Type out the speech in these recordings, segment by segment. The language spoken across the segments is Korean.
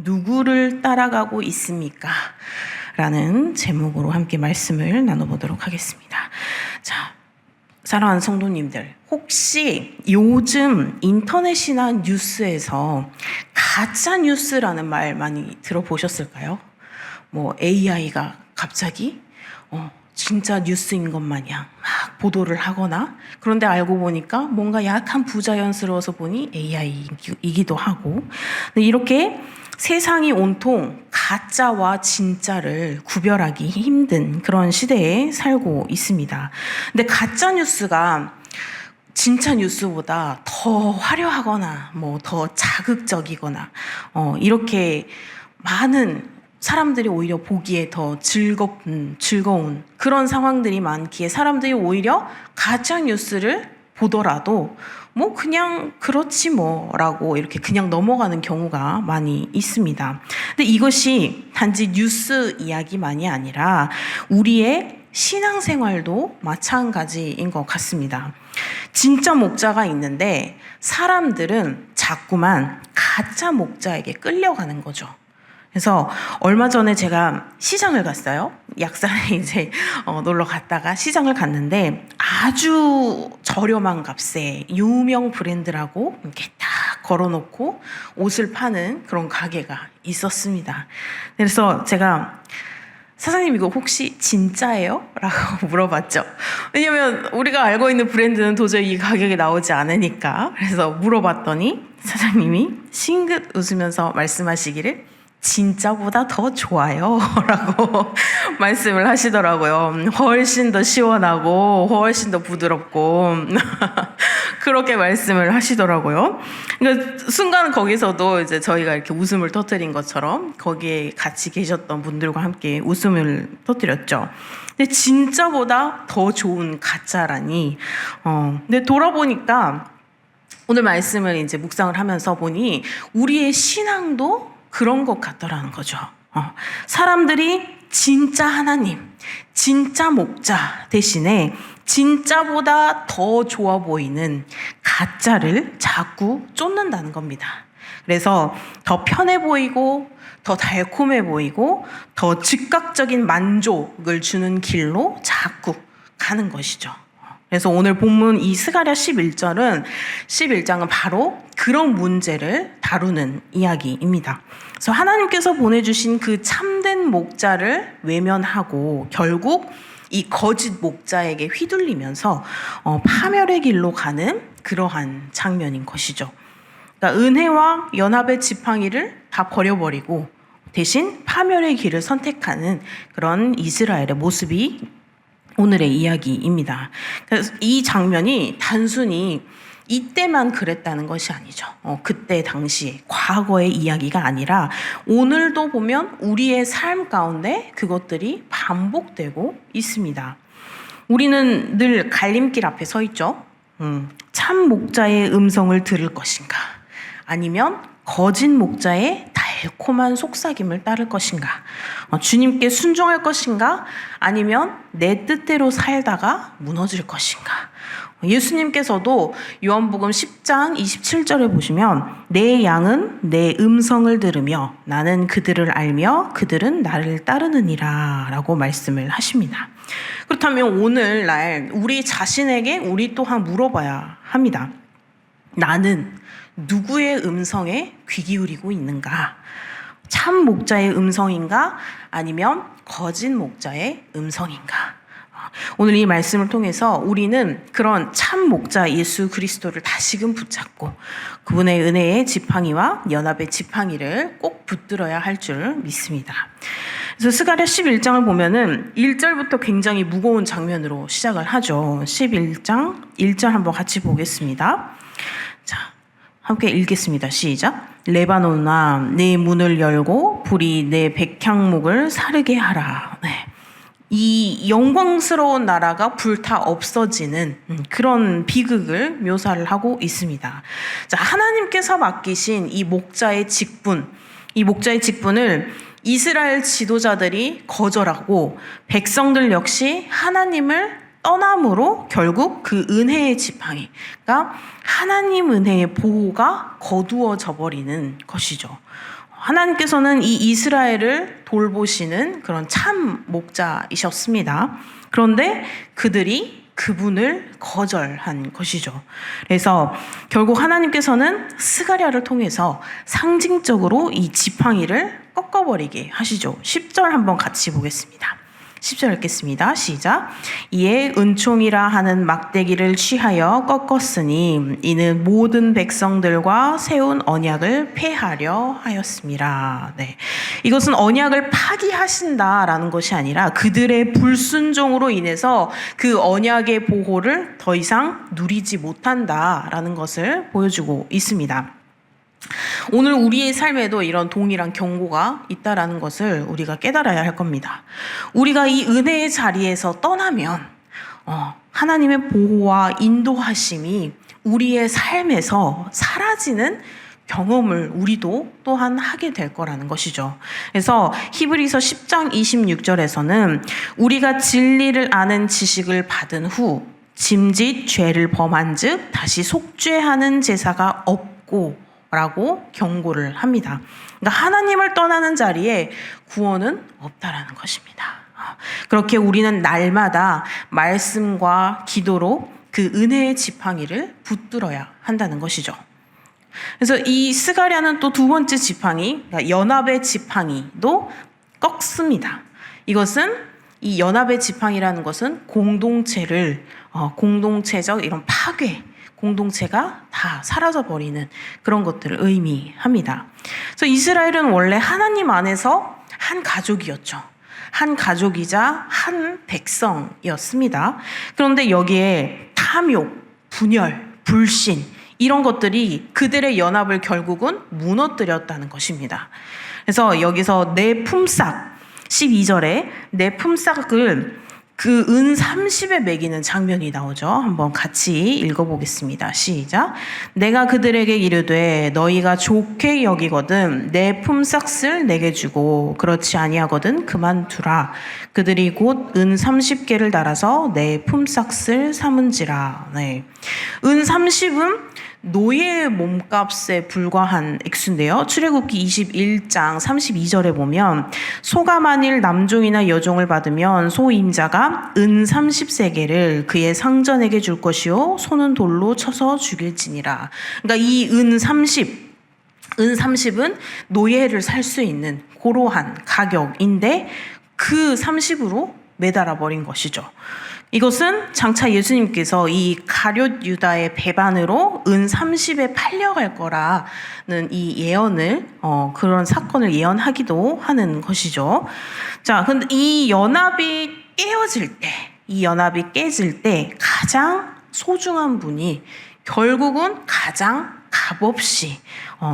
누구를 따라가고 있습니까? 라는 제목으로 함께 말씀을 나눠보도록 하겠습니다. 자, 사랑하는 성도님들, 혹시 요즘 인터넷이나 뉴스에서 가짜 뉴스라는 말 많이 들어보셨을까요? 뭐 AI가 갑자기 진짜 뉴스인 것 마냥 막 보도를 하거나, 그런데 알고 보니까 뭔가 약간 부자연스러워서 보니 AI이기도 하고, 이렇게 세상이 온통 가짜와 진짜를 구별하기 힘든 그런 시대에 살고 있습니다. 근데 가짜 뉴스가 진짜 뉴스보다 더 화려하거나 뭐 더 자극적이거나 이렇게 많은 사람들이 오히려 보기에 더 즐거운 그런 상황들이 많기에 사람들이 오히려 가짜 뉴스를 보더라도 뭐 그냥 그렇지 뭐라고 이렇게 그냥 넘어가는 경우가 많이 있습니다. 근데 이것이 단지 뉴스 이야기만이 아니라 우리의 신앙생활도 마찬가지인 것 같습니다. 진짜 목자가 있는데 사람들은 자꾸만 가짜 목자에게 끌려가는 거죠. 그래서 얼마 전에 제가 시장을 갔어요. 약산에 이제 놀러 갔다가 시장을 갔는데 아주 저렴한 값에 유명 브랜드라고 이렇게 딱 걸어놓고 옷을 파는 그런 가게가 있었습니다. 그래서 제가 사장님 이거 혹시 진짜예요? 라고 물어봤죠. 왜냐면 우리가 알고 있는 브랜드는 도저히 이 가격에 나오지 않으니까. 그래서 물어봤더니 사장님이 싱긋 웃으면서 말씀하시기를 진짜보다 더 좋아요 라고 말씀을 하시더라고요. 훨씬 더 시원하고 훨씬 더 부드럽고 그렇게 말씀을 하시더라고요. 그러니까 순간 거기서도 이제 저희가 이렇게 웃음을 터뜨린 것처럼 거기에 같이 계셨던 분들과 함께 웃음을 터뜨렸죠. 근데 진짜보다 더 좋은 가짜라니. 근데 돌아보니까 오늘 말씀을 이제 묵상을 하면서 보니 우리의 신앙도 그런 것 같더라는 거죠. 사람들이 진짜 하나님, 진짜 목자 대신에 진짜보다 더 좋아 보이는 가짜를 자꾸 쫓는다는 겁니다. 그래서 더 편해 보이고 더 달콤해 보이고 더 즉각적인 만족을 주는 길로 자꾸 가는 것이죠. 그래서 오늘 본문 이 스가랴 11장은 바로 그런 문제를 다루는 이야기입니다. 그래서 하나님께서 보내주신 그 참된 목자를 외면하고 결국 이 거짓 목자에게 휘둘리면서 파멸의 길로 가는 그러한 장면인 것이죠. 그러니까 은혜와 연합의 지팡이를 다 버려버리고 대신 파멸의 길을 선택하는 그런 이스라엘의 모습이 오늘의 이야기입니다. 그래서 이 장면이 단순히 이때만 그랬다는 것이 아니죠. 그때 당시에 과거의 이야기가 아니라 오늘도 보면 우리의 삶 가운데 그것들이 반복되고 있습니다. 우리는 늘 갈림길 앞에 서 있죠. 참 목자의 음성을 들을 것인가? 아니면 거짓 목자의 달콤한 속삭임을 따를 것인가? 주님께 순종할 것인가? 아니면 내 뜻대로 살다가 무너질 것인가? 예수님께서도 요한복음 10장 27절에 보시면 내 양은 내 음성을 들으며 나는 그들을 알며 그들은 나를 따르느니라 라고 말씀을 하십니다. 그렇다면 오늘날 우리 자신에게 우리 또한 물어봐야 합니다. 나는 누구의 음성에 귀 기울이고 있는가? 참 목자의 음성인가? 아니면 거짓 목자의 음성인가? 오늘 이 말씀을 통해서 우리는 그런 참 목자 예수 그리스도를 다시금 붙잡고 그분의 은혜의 지팡이와 연합의 지팡이를 꼭 붙들어야 할 줄 믿습니다. 그래서 스가랴 11장을 보면은 1절부터 굉장히 무거운 장면으로 시작을 하죠. 11장 1절 한번 같이 보겠습니다. 자, 함께 읽겠습니다. 시작. 레바논아, 내 문을 열고 불이 내 백향목을 사르게 하라. 네. 이 영광스러운 나라가 불타 없어지는 그런 비극을 묘사를 하고 있습니다. 자, 하나님께서 맡기신 이 목자의 직분을 이스라엘 지도자들이 거절하고 백성들 역시 하나님을 떠남으로 결국 그 은혜의 지팡이, 그러니까 하나님 은혜의 보호가 거두어져 버리는 것이죠. 하나님께서는 이 이스라엘을 돌보시는 그런 참 목자이셨습니다. 그런데 그들이 그분을 거절한 것이죠. 그래서 결국 하나님께서는 스가랴를 통해서 상징적으로 이 지팡이를 꺾어버리게 하시죠. 10절 한번 같이 보겠습니다. 10절 읽겠습니다. 시작. 이에 은총이라 하는 막대기를 취하여 꺾었으니 이는 모든 백성들과 세운 언약을 폐하려 하였습니다. 네. 이것은 언약을 파기하신다라는 것이 아니라 그들의 불순종으로 인해서 그 언약의 보호를 더 이상 누리지 못한다라는 것을 보여주고 있습니다. 오늘 우리의 삶에도 이런 동일한 경고가 있다라는 것을 우리가 깨달아야 할 겁니다. 우리가 이 은혜의 자리에서 떠나면 하나님의 보호와 인도하심이 우리의 삶에서 사라지는 경험을 우리도 또한 하게 될 거라는 것이죠. 그래서 히브리서 10장 26절에서는 우리가 진리를 아는 지식을 받은 후 짐짓 죄를 범한 즉 다시 속죄하는 제사가 없고 라고 경고를 합니다. 그러니까 하나님을 떠나는 자리에 구원은 없다라는 것입니다. 그렇게 우리는 날마다 말씀과 기도로 그 은혜의 지팡이를 붙들어야 한다는 것이죠. 그래서 이 스가랴는 또 두 번째 지팡이, 그러니까 연합의 지팡이도 꺾습니다. 이것은 이 연합의 지팡이라는 것은 공동체적 이런 파괴, 공동체가 다 사라져버리는 그런 것들을 의미합니다. 그래서 이스라엘은 원래 하나님 안에서 한 가족이었죠. 한 가족이자 한 백성이었습니다. 그런데 여기에 탐욕, 분열, 불신 이런 것들이 그들의 연합을 결국은 무너뜨렸다는 것입니다. 그래서 여기서 내 품삯 12절에 내 품삯을 그 은 30에 매기는 장면이 나오죠. 한번 같이 읽어보겠습니다. 시작. 내가 그들에게 이르되 너희가 좋게 여기거든 내 품삯을 내게 주고 그렇지 아니하거든 그만두라. 그들이 곧 은 30개를 달아서 내 품삯을 삼은지라. 네. 은 30은 노예의 몸값에 불과한 액수인데요. 출애굽기 21장 32절에 보면 소가 만일 남종이나 여종을 받으면 소임자가 은 30세겔을 그의 상전에게 줄 것이요 소는 돌로 쳐서 죽일지니라. 그러니까 이 은 30은 노예를 살 수 있는 고로한 가격인데 그 30으로 매달아 버린 것이죠. 이것은 장차 예수님께서 이 가룟 유다의 배반으로 은 30에 팔려갈 거라는 이 예언을 그런 사건을 예언하기도 하는 것이죠. 자, 근데 이 연합이 깨질 때 가장 소중한 분이 결국은 가장 값없이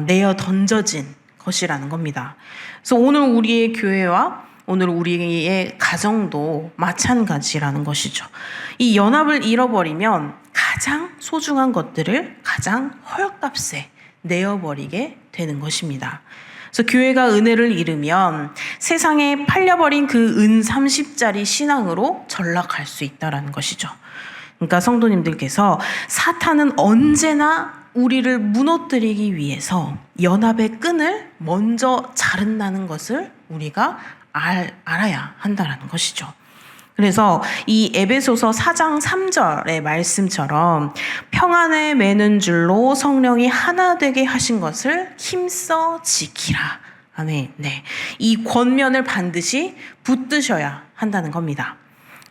내어 던져진 것이라는 겁니다. 그래서 오늘 우리의 교회와 오늘 우리의 가정도 마찬가지라는 것이죠. 이 연합을 잃어버리면 가장 소중한 것들을 가장 헐값에 내어버리게 되는 것입니다. 그래서 교회가 은혜를 잃으면 세상에 팔려버린 그 은 30짜리 신앙으로 전락할 수 있다는 것이죠. 그러니까 성도님들께서 사탄은 언제나 우리를 무너뜨리기 위해서 연합의 끈을 먼저 자른다는 것을 우리가 알아야 한다는 것이죠. 그래서 이 에베소서 4장 3절의 말씀처럼 평안에 매는 줄로 성령이 하나 되게 하신 것을 힘써 지키라. 아멘. 네. 이 권면을 반드시 붙드셔야 한다는 겁니다.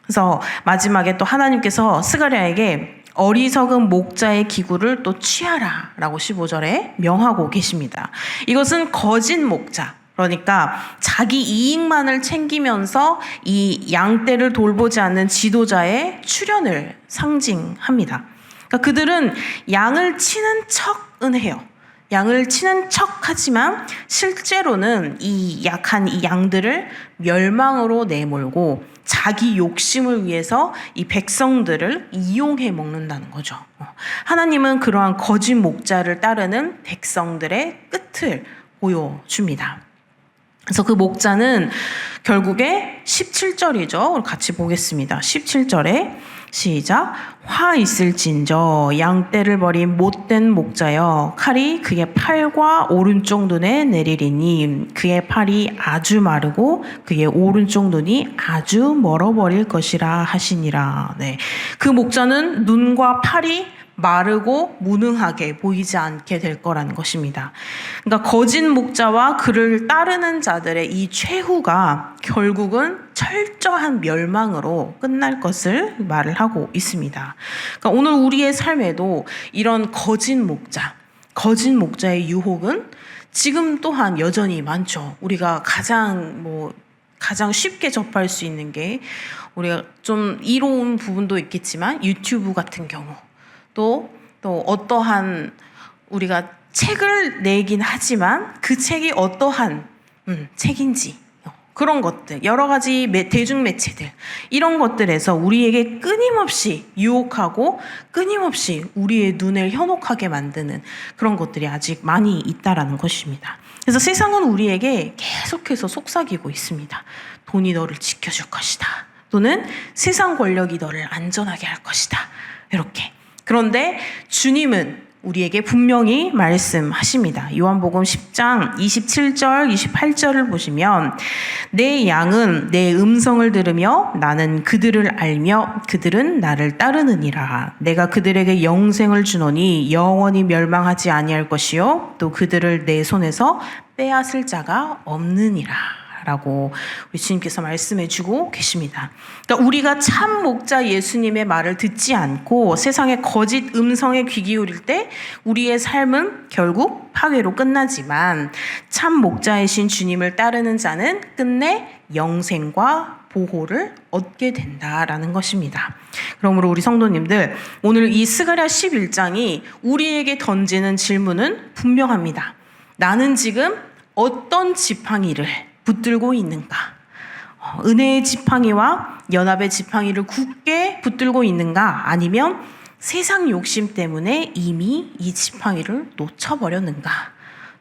그래서 마지막에 또 하나님께서 스가랴에게 어리석은 목자의 기구를 또 취하라 라고 15절에 명하고 계십니다. 이것은 거짓 목자, 그러니까 자기 이익만을 챙기면서 이 양떼를 돌보지 않는 지도자의 출현을 상징합니다. 그러니까 그들은 양을 치는 척은 해요. 양을 치는 척하지만 실제로는 이 약한 이 양들을 멸망으로 내몰고 자기 욕심을 위해서 이 백성들을 이용해 먹는다는 거죠. 하나님은 그러한 거짓 목자를 따르는 백성들의 끝을 보여줍니다. 그래서 그 목자는 결국에 17절이죠. 같이 보겠습니다. 17절에 시작. 화 있을진저 양떼를 버린 못된 목자여 칼이 그의 팔과 오른쪽 눈에 내리리니 그의 팔이 아주 마르고 그의 오른쪽 눈이 아주 멀어버릴 것이라 하시니라. 네. 그 목자는 눈과 팔이 마르고 무능하게 보이지 않게 될 거라는 것입니다. 그러니까 거짓 목자와 그를 따르는 자들의 이 최후가 결국은 철저한 멸망으로 끝날 것을 말을 하고 있습니다. 그러니까 오늘 우리의 삶에도 이런 거짓 목자의 유혹은 지금 또한 여전히 많죠. 우리가 가장 쉽게 접할 수 있는 게 우리가 좀 이로운 부분도 있겠지만 유튜브 같은 경우 또 어떠한 우리가 책을 내긴 하지만 그 책이 어떠한 책인지 그런 것들 여러 가지 대중매체들 이런 것들에서 우리에게 끊임없이 유혹하고 끊임없이 우리의 눈을 현혹하게 만드는 그런 것들이 아직 많이 있다라는 것입니다. 그래서 세상은 우리에게 계속해서 속삭이고 있습니다. 돈이 너를 지켜줄 것이다. 또는 세상 권력이 너를 안전하게 할 것이다. 이렇게. 그런데 주님은 우리에게 분명히 말씀하십니다. 요한복음 10장 27절, 28절을 보시면 내 양은 내 음성을 들으며 나는 그들을 알며 그들은 나를 따르느니라. 내가 그들에게 영생을 주노니 영원히 멸망하지 아니할 것이요 또 그들을 내 손에서 빼앗을 자가 없느니라. 라고 우리 주님께서 말씀해 주고 계십니다. 그러니까 우리가 참 목자 예수님의 말을 듣지 않고 세상의 거짓 음성에 귀 기울일 때 우리의 삶은 결국 파괴로 끝나지만 참 목자이신 주님을 따르는 자는 끝내 영생과 보호를 얻게 된다라는 것입니다. 그러므로 우리 성도님들 오늘 이 스가랴 11장이 우리에게 던지는 질문은 분명합니다. 나는 지금 어떤 지팡이를 붙들고 있는가? 은혜의 지팡이와 연합의 지팡이를 굳게 붙들고 있는가? 아니면 세상 욕심 때문에 이미 이 지팡이를 놓쳐버렸는가?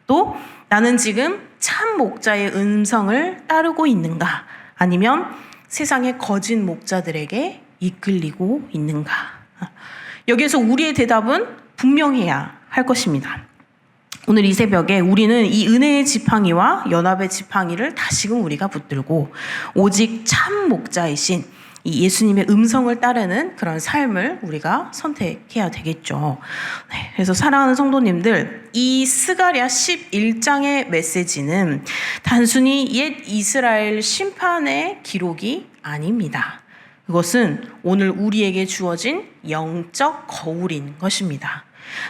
또 나는 지금 참 목자의 음성을 따르고 있는가? 아니면 세상의 거짓 목자들에게 이끌리고 있는가? 여기에서 우리의 대답은 분명해야 할 것입니다. 오늘 이 새벽에 우리는 이 은혜의 지팡이와 연합의 지팡이를 다시금 우리가 붙들고 오직 참 목자이신 이 예수님의 음성을 따르는 그런 삶을 우리가 선택해야 되겠죠. 네, 그래서 사랑하는 성도님들, 이 스가랴 11장의 메시지는 단순히 옛 이스라엘 심판의 기록이 아닙니다. 그것은 오늘 우리에게 주어진 영적 거울인 것입니다.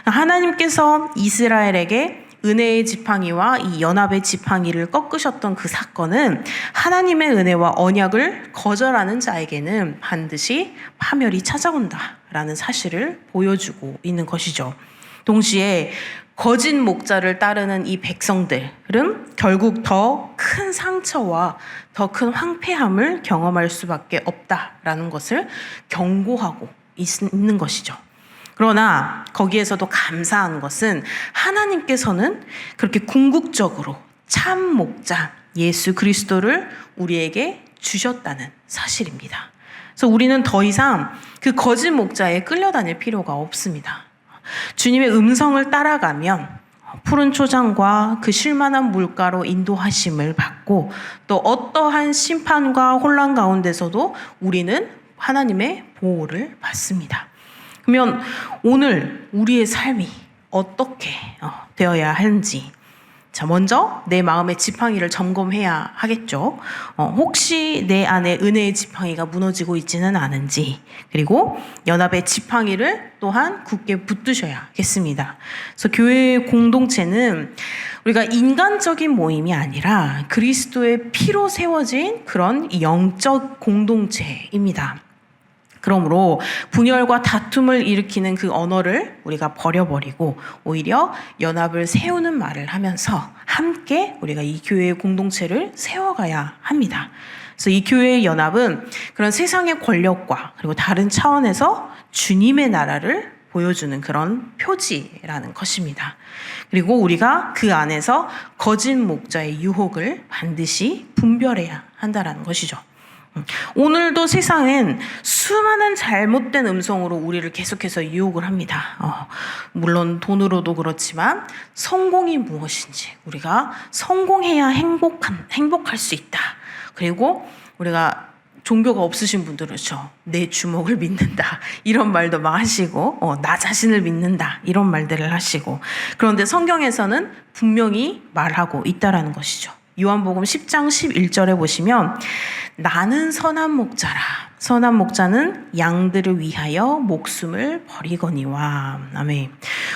하나님께서 이스라엘에게 은혜의 지팡이와 이 연합의 지팡이를 꺾으셨던 그 사건은 하나님의 은혜와 언약을 거절하는 자에게는 반드시 파멸이 찾아온다라는 사실을 보여주고 있는 것이죠. 동시에 거짓 목자를 따르는 이 백성들은 결국 더 큰 상처와 더 큰 황폐함을 경험할 수밖에 없다라는 것을 경고하고 있는 것이죠. 그러나 거기에서도 감사한 것은 하나님께서는 그렇게 궁극적으로 참 목자 예수 그리스도를 우리에게 주셨다는 사실입니다. 그래서 우리는 더 이상 그 거짓 목자에 끌려다닐 필요가 없습니다. 주님의 음성을 따라가면 푸른 초장과 그 쉴만한 물가로 인도하심을 받고 또 어떠한 심판과 혼란 가운데서도 우리는 하나님의 보호를 받습니다. 그러면 오늘 우리의 삶이 어떻게 되어야 하는지 자, 먼저 내 마음의 지팡이를 점검해야 하겠죠. 혹시 내 안에 은혜의 지팡이가 무너지고 있지는 않은지, 그리고 연합의 지팡이를 또한 굳게 붙드셔야겠습니다. 그래서 교회의 공동체는 우리가 인간적인 모임이 아니라 그리스도의 피로 세워진 그런 영적 공동체입니다. 그러므로 분열과 다툼을 일으키는 그 언어를 우리가 버려버리고 오히려 연합을 세우는 말을 하면서 함께 우리가 이 교회의 공동체를 세워가야 합니다. 그래서 이 교회의 연합은 그런 세상의 권력과 그리고 다른 차원에서 주님의 나라를 보여주는 그런 표지라는 것입니다. 그리고 우리가 그 안에서 거짓 목자의 유혹을 반드시 분별해야 한다는 것이죠. 오늘도 세상은 수많은 잘못된 음성으로 우리를 계속해서 유혹을 합니다. 물론 돈으로도 그렇지만 성공이 무엇인지, 우리가 성공해야 행복할 수 있다. 그리고 우리가 종교가 없으신 분들은 그렇죠. 내 주먹을 믿는다. 이런 말도 막 하시고, 나 자신을 믿는다. 이런 말들을 하시고. 그런데 성경에서는 분명히 말하고 있다라는 것이죠. 요한복음 10장 11절에 보시면 나는 선한 목자라. 선한 목자는 양들을 위하여 목숨을 버리거니와. 아멘.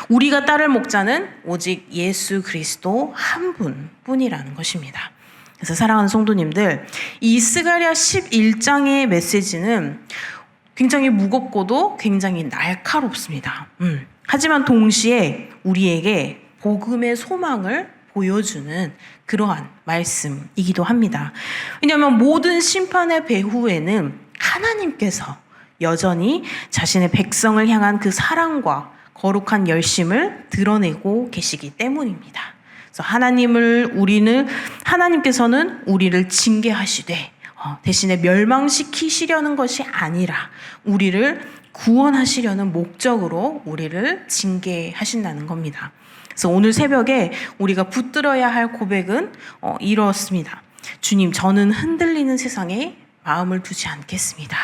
우리가 따를 목자는 오직 예수 그리스도 한 분뿐이라는 것입니다. 그래서 사랑하는 성도님들, 이 스가랴 11장의 메시지는 굉장히 무겁고도 굉장히 날카롭습니다. 하지만 동시에 우리에게 복음의 소망을 보여주는 그러한 말씀이기도 합니다. 왜냐하면 모든 심판의 배후에는 하나님께서 여전히 자신의 백성을 향한 그 사랑과 거룩한 열심을 드러내고 계시기 때문입니다. 그래서 하나님께서는 우리를 징계하시되 대신에 멸망시키시려는 것이 아니라 우리를 구원하시려는 목적으로 우리를 징계하신다는 겁니다. 그래서 오늘 새벽에 우리가 붙들어야 할 고백은 이렇습니다. 주님, 저는 흔들리는 세상에 마음을 두지 않겠습니다.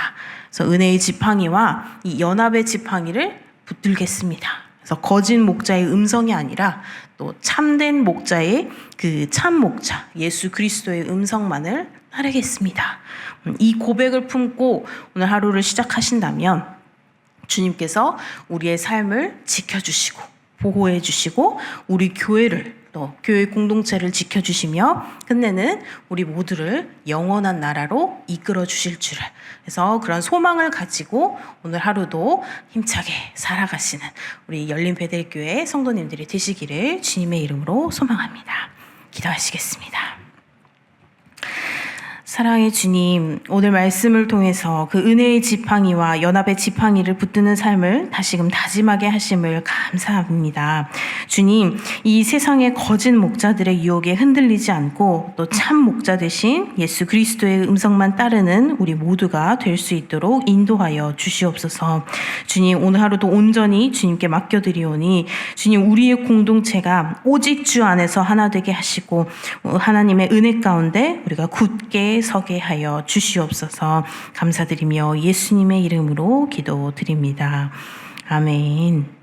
그래서 은혜의 지팡이와 이 연합의 지팡이를 붙들겠습니다. 그래서 거짓 목자의 음성이 아니라 또 참된 목자의 그 참 목자 예수 그리스도의 음성만을 따르겠습니다. 이 고백을 품고 오늘 하루를 시작하신다면 주님께서 우리의 삶을 지켜주시고 보호해 주시고 우리 교회를 또 교회 공동체를 지켜주시며 끝내는 우리 모두를 영원한 나라로 이끌어 주실 줄을, 그래서 그런 소망을 가지고 오늘 하루도 힘차게 살아가시는 우리 열린 베델교회 성도님들이 되시기를 주님의 이름으로 소망합니다. 기도하시겠습니다. 사랑의 주님, 오늘 말씀을 통해서 그 은혜의 지팡이와 연합의 지팡이를 붙드는 삶을 다시금 다짐하게 하심을 감사합니다. 주님, 이 세상의 거짓 목자들의 유혹에 흔들리지 않고 또 참 목자 되신 예수 그리스도의 음성만 따르는 우리 모두가 될 수 있도록 인도하여 주시옵소서. 주님, 오늘 하루도 온전히 주님께 맡겨드리오니 주님, 우리의 공동체가 오직 주 안에서 하나 되게 하시고 하나님의 은혜 가운데 우리가 굳게 서게 하여 주시옵소서. 감사드리며 예수님의 이름으로 기도드립니다. 아멘.